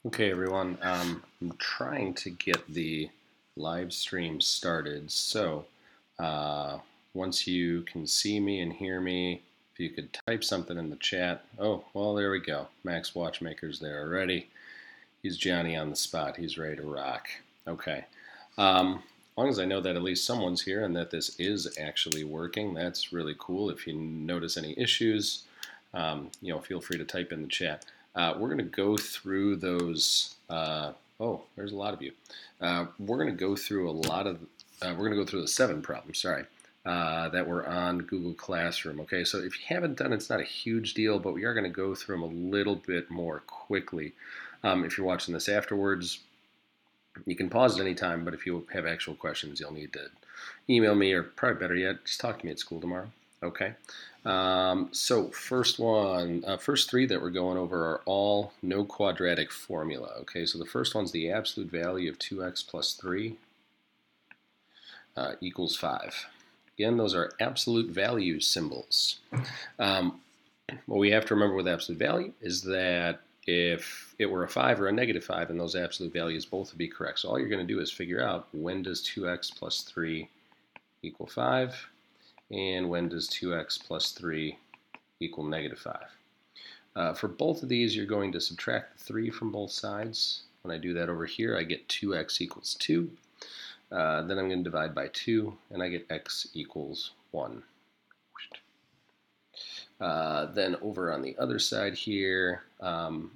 Okay, everyone. I'm trying to get the live stream started. So, uh, once you can see me and hear me, if you could type something in the chat. Oh, well, there we go. Max Watchmaker's there already. He's Johnny on the spot. He's ready to rock. Okay. As long as I know that at least someone's here and that this is actually working, that's really cool. If you notice any issues, feel free to type in the chat. We're going to go through those. Oh, there's a lot of you. We're going to go through a lot of. We're going to go through the 7 problems. Sorry. That were on Google Classroom. Okay, so if you haven't done it, it's not a huge deal, but we are going to go through them a little bit more quickly. If you're watching this afterwards, you can pause at any time, but if you have actual questions, you'll need to email me, or probably better yet, just talk to me at school tomorrow. Okay. So first 3 that we're going over are all no quadratic formula. Okay, so the first one's the absolute value of 2x plus 3 equals 5. Again, those are absolute value symbols. What we have to remember with absolute value is that if it were a 5 or a negative 5, then those absolute values both would be correct. So all you're going to do is figure out, when does 2x plus 3 equal 5, and when does 2x plus 3 equal negative 5. For both of these, you're going to subtract 3 from both sides. When I do that over here, I get 2x equals 2. Then I'm going to divide by 2, and I get x equals 1. Then over on the other side here,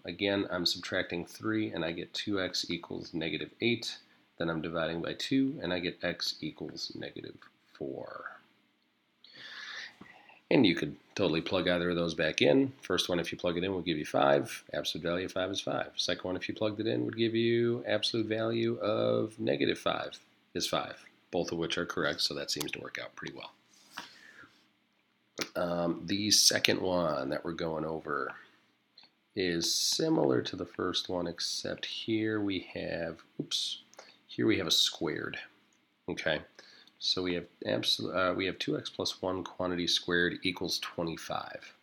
again, I'm subtracting 3, and I get 2x equals negative 8. Then I'm dividing by 2, and I get x equals negative 4. And you could totally plug either of those back in. First one, if you plug it in, will give you 5. Absolute value of 5 is 5. Second one, if you plugged it in, would give you absolute value of negative 5 is 5. Both of which are correct, so that seems to work out pretty well. The second one that we're going over is similar to the first one, except here we have a squared. Okay, so we have 2x plus 1 quantity squared equals 25.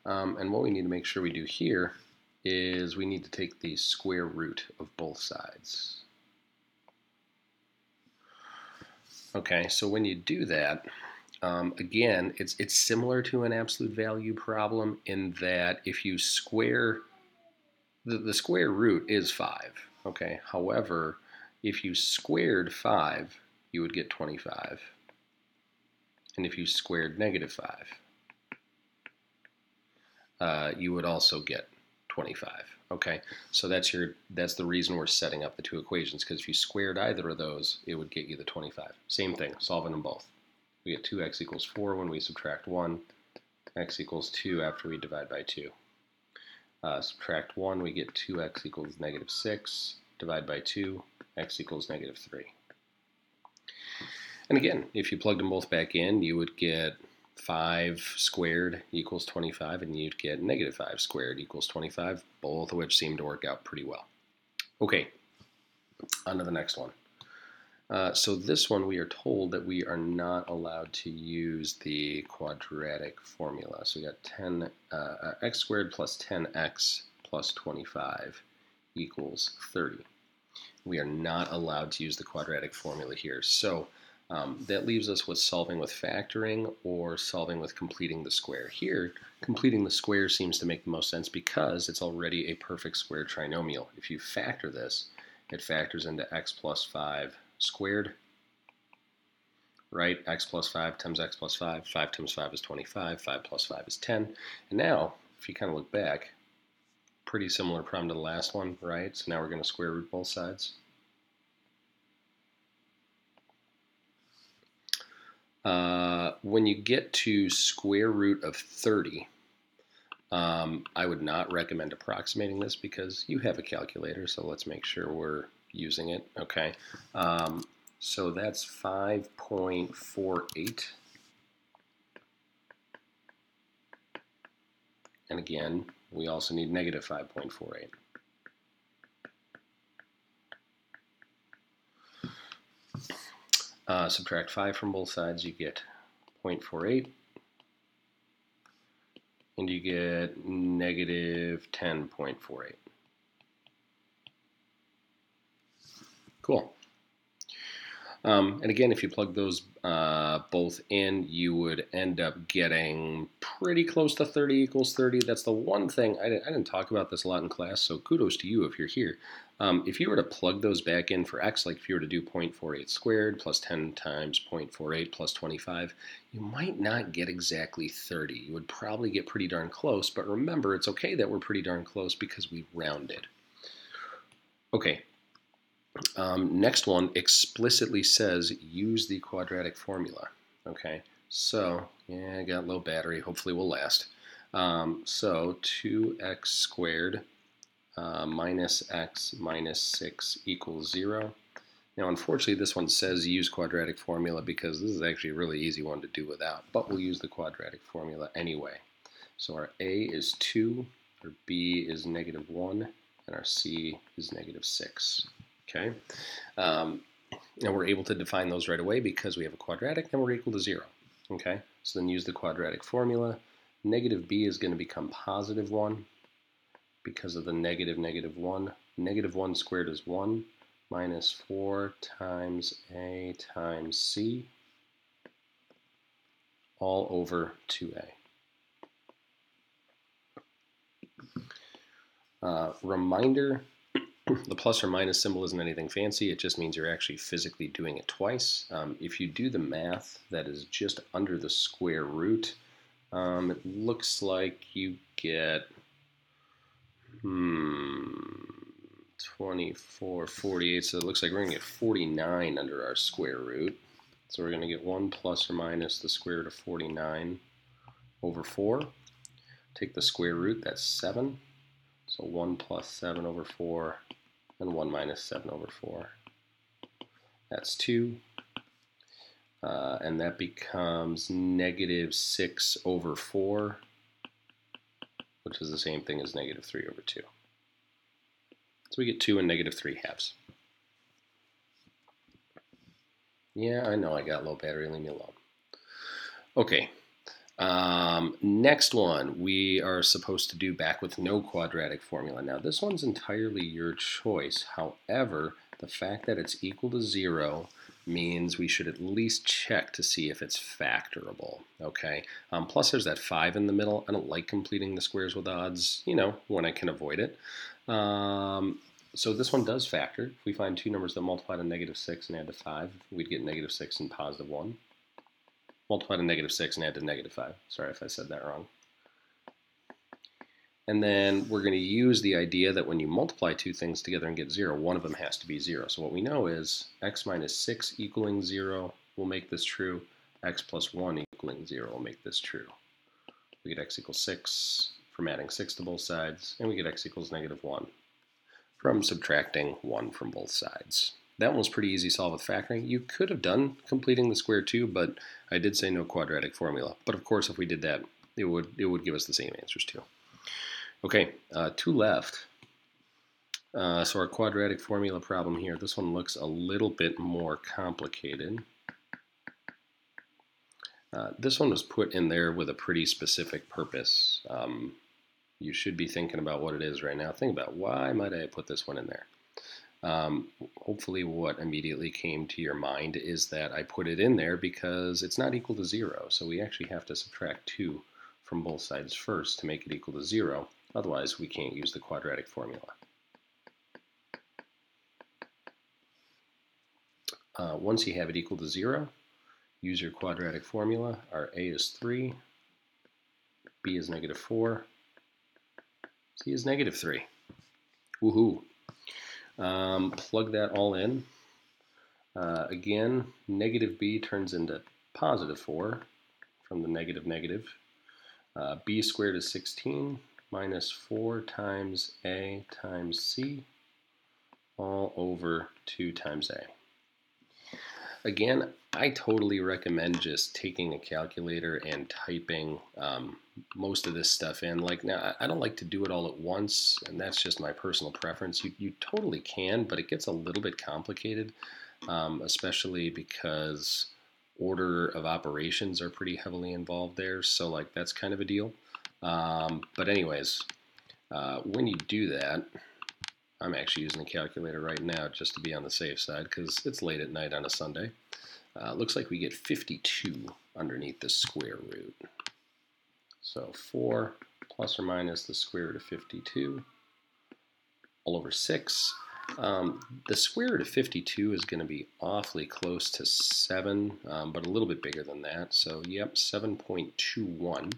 And what we need to make sure we do here is we need to take the square root of both sides. Okay, so when you do that, again, it's similar to an absolute value problem in that if you square, the square root is 5. Okay, however, if you squared 5, you would get 25. And if you squared negative 5, you would also get 25. Okay, so that's the reason we're setting up the 2 equations, because if you squared either of those, it would get you the 25. Same thing, solving them both. We get 2x equals 4 when we subtract 1, x equals 2 after we divide by 2. Subtract 1, we get 2x equals negative 6, divide by 2, x equals negative 3. And again, if you plugged them both back in, you would get 5 squared equals 25, and you'd get negative 5 squared equals 25, both of which seem to work out pretty well. Okay, on to the next one. So this one, we are told that we are not allowed to use the quadratic formula. So we got x squared plus 10x plus 25 equals 30. We are not allowed to use the quadratic formula here. So that leaves us with solving with factoring or solving with completing the square. Here, completing the square seems to make the most sense because it's already a perfect square trinomial. If you factor this, it factors into x plus 5 squared, right? X plus 5 times x plus 5. 5 times 5 is 25. 5 plus 5 is 10. And now, if you kind of look back, pretty similar problem to the last one, right? So now we're going to square root both sides. When you get to square root of 30, I would not recommend approximating this because you have a calculator, so let's make sure we're using it. Okay, so that's 5.48. And again, we also need negative 5.48. Subtract 5 from both sides, you get 0.48. and you get negative 10.48. Cool. And again, if you plug those both in, you would end up getting pretty close to 30 equals 30. That's the one thing, I didn't talk about this a lot in class, so kudos to you if you're here. If you were to plug those back in for x, like if you were to do 0.48 squared plus 10 times 0.48 plus 25, you might not get exactly 30. You would probably get pretty darn close, but remember, it's okay that we're pretty darn close because we rounded. Okay. Next one explicitly says use the quadratic formula. Okay, so yeah, I got low battery. Hopefully will last. So 2x squared minus x minus 6 equals 0. Now, unfortunately, this one says use quadratic formula because this is actually a really easy one to do without, but we'll use the quadratic formula anyway. So our a is 2, our b is negative 1, and our c is negative 6. Okay, and we're able to define those right away because we have a quadratic and we're equal to 0. Okay, so then use the quadratic formula. Negative b is going to become positive 1 because of the negative 1. Negative 1 squared is 1 minus 4 times a times c all over 2a. Reminder, the plus or minus symbol isn't anything fancy. It just means you're actually physically doing it twice. If you do the math that is just under the square root, it looks like you get 24, 48. So it looks like we're going to get 49 under our square root. So we're going to get 1 plus or minus the square root of 49 over 4. Take the square root, that's 7. So 1 plus 7 over 4, and 1 minus 7 over 4. That's 2. And that becomes negative 6 over 4, which is the same thing as negative 3 over 2. So we get 2 and negative 3 halves. Yeah, I know I got low battery, leave me alone. Okay. Next one, we are supposed to do back with no quadratic formula. Now, this one's entirely your choice. However, the fact that it's equal to 0 means we should at least check to see if it's factorable, okay? Plus, there's that 5 in the middle. I don't like completing the squares with odds, when I can avoid it. So this one does factor. If we find two numbers that multiply to negative 6 and add to 5, we'd get negative 6 and positive 1. Multiply to negative 6 and add to negative 5. Sorry if I said that wrong. And then we're going to use the idea that when you multiply two things together and get 0, one of them has to be 0. So what we know is x minus 6 equaling 0 will make this true. X plus 1 equaling 0 will make this true. We get x equals 6 from adding 6 to both sides, and we get x equals negative 1 from subtracting 1 from both sides. That one was pretty easy to solve with factoring. You could have done completing the square too, but I did say no quadratic formula. But of course, if we did that, it would give us the same answers too. Okay, 2 left. So our quadratic formula problem here, this one looks a little bit more complicated. This one was put in there with a pretty specific purpose. You should be thinking about what it is right now. Think about why might I put this one in there? Hopefully what immediately came to your mind is that I put it in there because it's not equal to 0. So we actually have to subtract 2 from both sides first to make it equal to 0. Otherwise, we can't use the quadratic formula. Once you have it equal to 0, use your quadratic formula. Our a is 3, b is negative 4, c is negative 3. Woohoo! Plug that all in. Again, negative b turns into positive 4 from the negative negative. B squared is 16 minus 4 times a times c all over 2 times a. Again, I totally recommend just taking a calculator and typing most of this stuff in. Like, now, I don't like to do it all at once, and that's just my personal preference. You totally can, but it gets a little bit complicated, especially because order of operations are pretty heavily involved there. So, like, that's kind of a deal. But anyways, when you do that, I'm actually using a calculator right now just to be on the safe side because it's late at night on a Sunday. Looks like we get 52 underneath the square root. So 4 plus or minus the square root of 52 all over 6. The square root of 52 is going to be awfully close to 7, but a little bit bigger than that. So, yep, 7.21.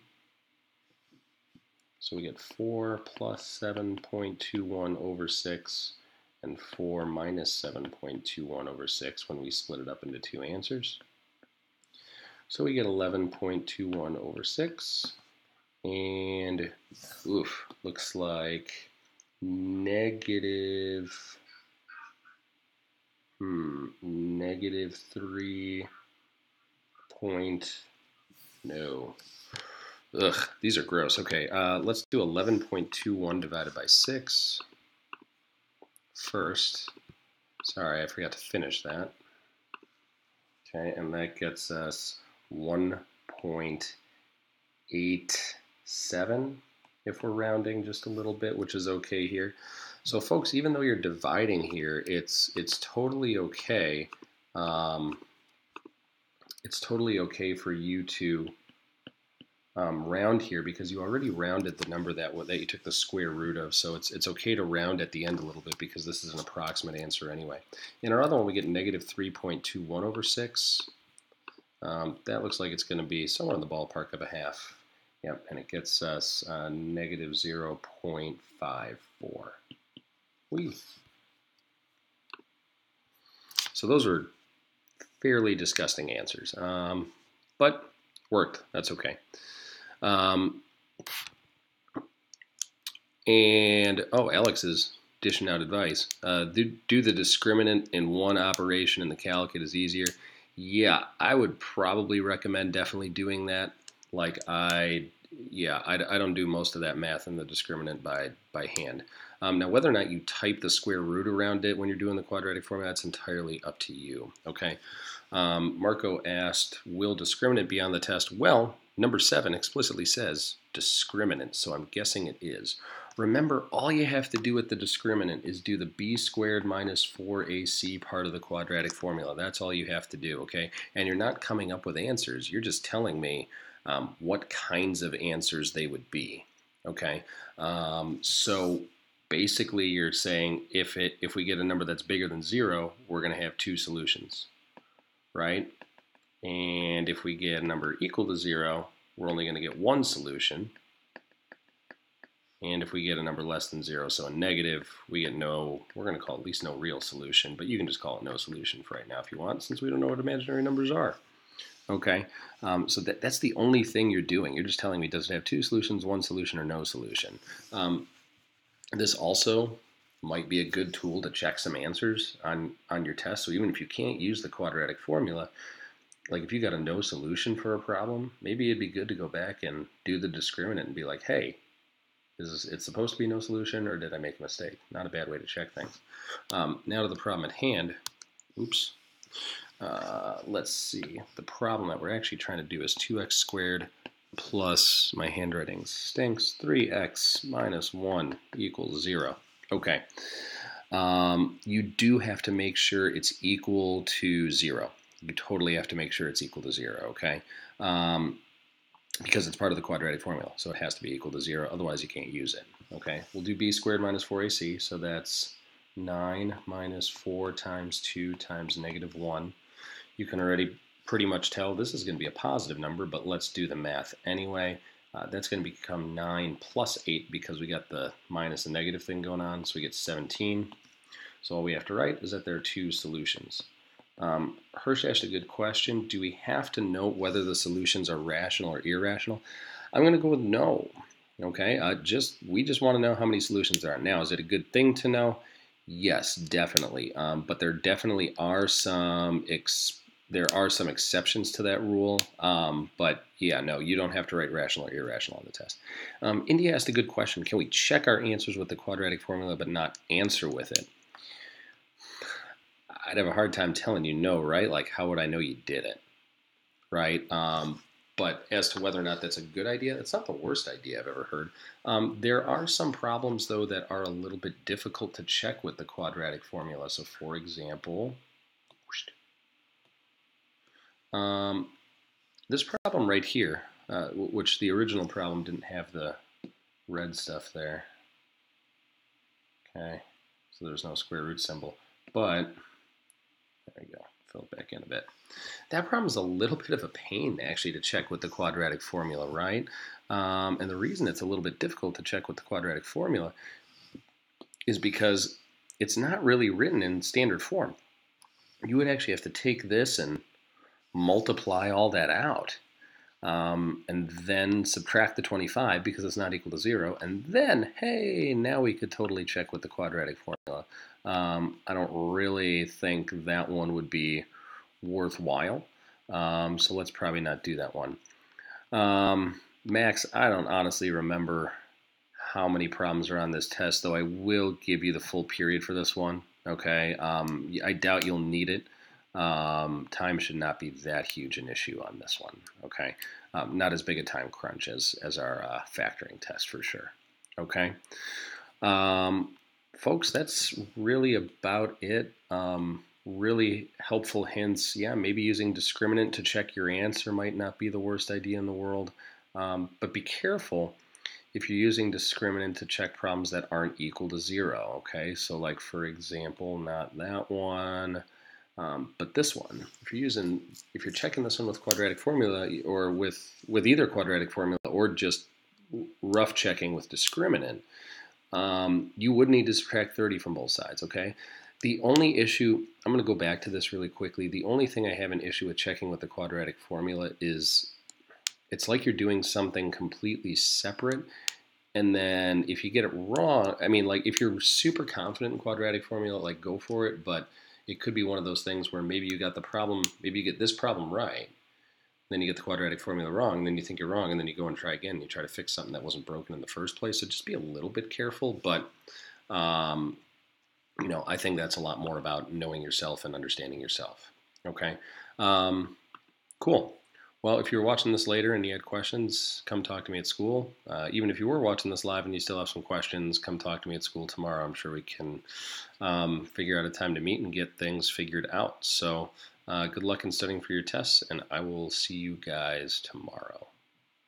So we get 4 plus 7.21 over 6 and 4 minus 7.21 over 6 when we split it up into two answers. So we get 11.21 over 6. And, oof, looks like negative 3 point, no. Ugh, these are gross. Okay, let's do 11.21 divided by 6 first. Sorry, I forgot to finish that. Okay, and that gets us 1.87 if we're rounding just a little bit, which is okay here. So folks, even though you're dividing here, it's totally okay. It's totally okay for you to round here because you already rounded the number that you took the square root of. So it's okay to round at the end a little bit because this is an approximate answer anyway. In our other one, we get negative 3.21 over 6. That looks like it's going to be somewhere in the ballpark of a half. Yep, and it gets us negative 0.54. Whee. So those are fairly disgusting answers, but worked. That's okay. And, oh, Alex is dishing out advice. Do the discriminant in one operation in the calc. It is easier. Yeah, I would probably recommend definitely doing that. Like I don't do most of that math in the discriminant by hand. Now, whether or not you type the square root around it when you're doing the quadratic formula, that's entirely up to you. Okay. Marco asked, will discriminant be on the test? Well, number 7 explicitly says discriminant, so I'm guessing it is. Remember, all you have to do with the discriminant is do the b squared minus 4ac part of the quadratic formula. That's all you have to do, okay? And you're not coming up with answers. You're just telling me what kinds of answers they would be, okay? So basically you're saying if we get a number that's bigger than 0, we're going to have 2 solutions, right? And if we get a number equal to 0, we're only going to get 1 solution. And if we get a number less than 0, so a negative, we get no, we're going to call it at least no real solution, but you can just call it no solution for right now if you want, since we don't know what imaginary numbers are. Okay, so that's the only thing you're doing. You're just telling me, does it have 2 solutions, 1 solution, or no solution? This also might be a good tool to check some answers on your test. So even if you can't use the quadratic formula, like if you got a no solution for a problem, maybe it'd be good to go back and do the discriminant and be like, hey, is it supposed to be no solution, or did I make a mistake? Not a bad way to check things. Now to the problem at hand. Oops. Let's see. The problem that we're actually trying to do is 2x squared plus, my handwriting stinks, 3x minus 1 equals 0. Okay. You do have to make sure it's equal to 0. You totally have to make sure it's equal to 0, okay? Because it's part of the quadratic formula, so it has to be equal to 0, otherwise you can't use it, okay? We'll do b squared minus 4ac, so that's 9 minus 4 times 2 times negative 1. You can already pretty much tell this is going to be a positive number, but let's do the math anyway. That's going to become 9 plus 8 because we got the minus and negative thing going on, so we get 17. So all we have to write is that there are 2 solutions. Hirsch asked a good question. Do we have to note whether the solutions are rational or irrational? I'm going to go with no. Okay, we just want to know how many solutions there are. Now, is it a good thing to know? Yes, definitely. But there definitely are some exceptions to that rule. But yeah, no, you don't have to write rational or irrational on the test. India asked a good question. Can we check our answers with the quadratic formula but not answer with it? I'd have a hard time telling you no, right? Like, how would I know you did it, right? But as to whether or not that's a good idea, it's not the worst idea I've ever heard. There are some problems, though, that are a little bit difficult to check with the quadratic formula. So, for example, this problem right here, which the original problem didn't have the red stuff there. Okay, so there's no square root symbol. But, there we go, fill it back in a bit. That problem is a little bit of a pain, actually, to check with the quadratic formula, right? And the reason it's a little bit difficult to check with the quadratic formula is because it's not really written in standard form. You would actually have to take this and multiply all that out. And then subtract the 25 because it's not equal to 0. And then, hey, now we could totally check with the quadratic formula. I don't really think that one would be worthwhile. So let's probably not do that one. Max, I don't honestly remember how many problems are on this test, though I will give you the full period for this one. Okay, I doubt you'll need it. Time should not be that huge an issue on this one. Okay, not as big a time crunch as our factoring test for sure. Okay, folks, that's really about it. Really helpful hints. Yeah, maybe using discriminant to check your answer might not be the worst idea in the world, but be careful if you're using discriminant to check problems that aren't equal to 0. Okay, so like for example, not that one. But this one, if you're checking this one with quadratic formula or with either quadratic formula or just rough checking with discriminant, you would need to subtract 30 from both sides, okay? The only issue, I'm going to go back to this really quickly. The only thing I have an issue with checking with the quadratic formula is it's like you're doing something completely separate. And then if you get it wrong, I mean, like if you're super confident in quadratic formula, like go for it. But it could be one of those things where maybe you got the problem, maybe you get this problem right, then you get the quadratic formula wrong, and then you think you're wrong, and then you go and try again, and you try to fix something that wasn't broken in the first place. So just be a little bit careful. But you know, I think that's a lot more about knowing yourself and understanding yourself. Okay, cool. Well, if you're watching this later and you had questions, come talk to me at school. Even if you were watching this live and you still have some questions, come talk to me at school tomorrow. I'm sure we can figure out a time to meet and get things figured out. So good luck in studying for your tests, and I will see you guys tomorrow.